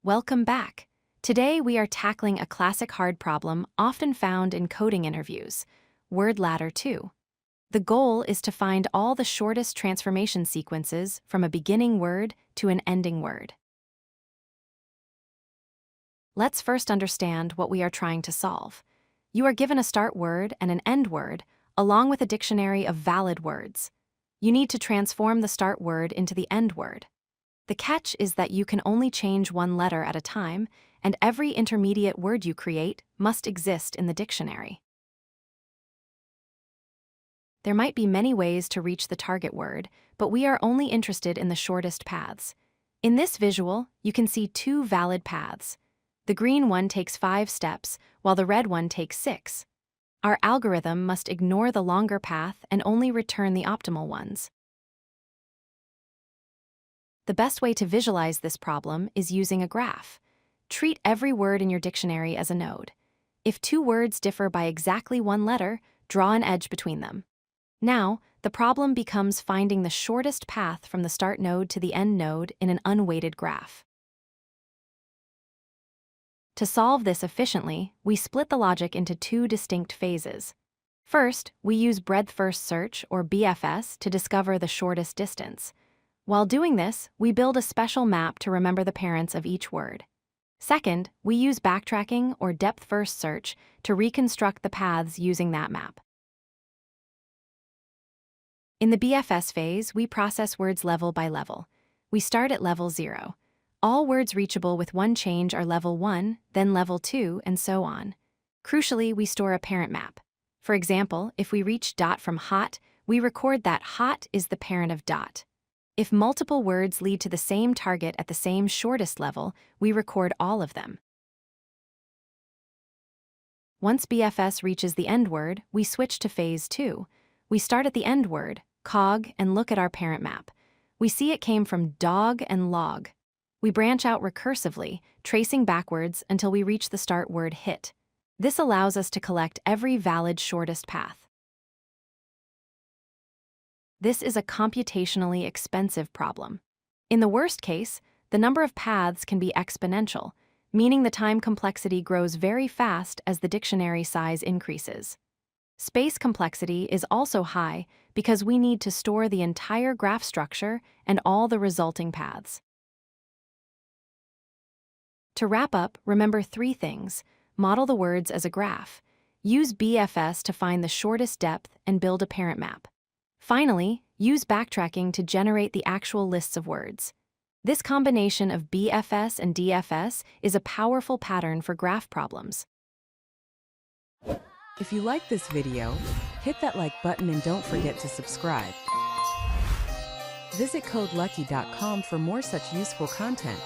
Welcome back. Today we are tackling a classic hard problem often found in coding interviews, word ladder 2. The goal is to find all the shortest transformation sequences from a beginning word to an ending word. Let's first understand what we are trying to solve. You are given a start word and an end word, along with a dictionary of valid words. You need to transform the start word into the end word. The catch is that you can only change one letter at a time, and every intermediate word you create must exist in the dictionary. There might be many ways to reach the target word, but we are only interested in the shortest paths. In this visual, you can see two valid paths. The green one takes 5 steps, while the red one takes 6. Our algorithm must ignore the longer path and only return the optimal ones. The best way to visualize this problem is using a graph. Treat every word in your dictionary as a node. If 2 words differ by exactly 1 letter, draw an edge between them. Now, the problem becomes finding the shortest path from the start node to the end node in an unweighted graph. To solve this efficiently, we split the logic into 2 distinct phases. First, we use breadth-first search, or BFS, to discover the shortest distance. While doing this, we build a special map to remember the parents of each word. Second, we use backtracking, or depth-first search, to reconstruct the paths using that map. In the BFS phase, we process words level by level. We start at level 0. All words reachable with one change are level 1, then level 2, and so on. Crucially, we store a parent map. For example, if we reach dot from hot, we record that hot is the parent of dot. If multiple words lead to the same target at the same shortest level, we record all of them. Once BFS reaches the end word, we switch to phase 2. We start at the end word, cog, and look at our parent map. We see it came from dog and log. We branch out recursively, tracing backwards until we reach the start word hit. This allows us to collect every valid shortest path. This is a computationally expensive problem. In the worst case, the number of paths can be exponential, meaning the time complexity grows very fast as the dictionary size increases. Space complexity is also high because we need to store the entire graph structure and all the resulting paths. To wrap up, remember 3 things. Model the words as a graph. Use BFS to find the shortest depth and build a parent map. Finally, use backtracking to generate the actual lists of words. This combination of BFS and DFS is a powerful pattern for graph problems. If you like this video, hit that like button and don't forget to subscribe. Visit codelucky.com for more such useful content.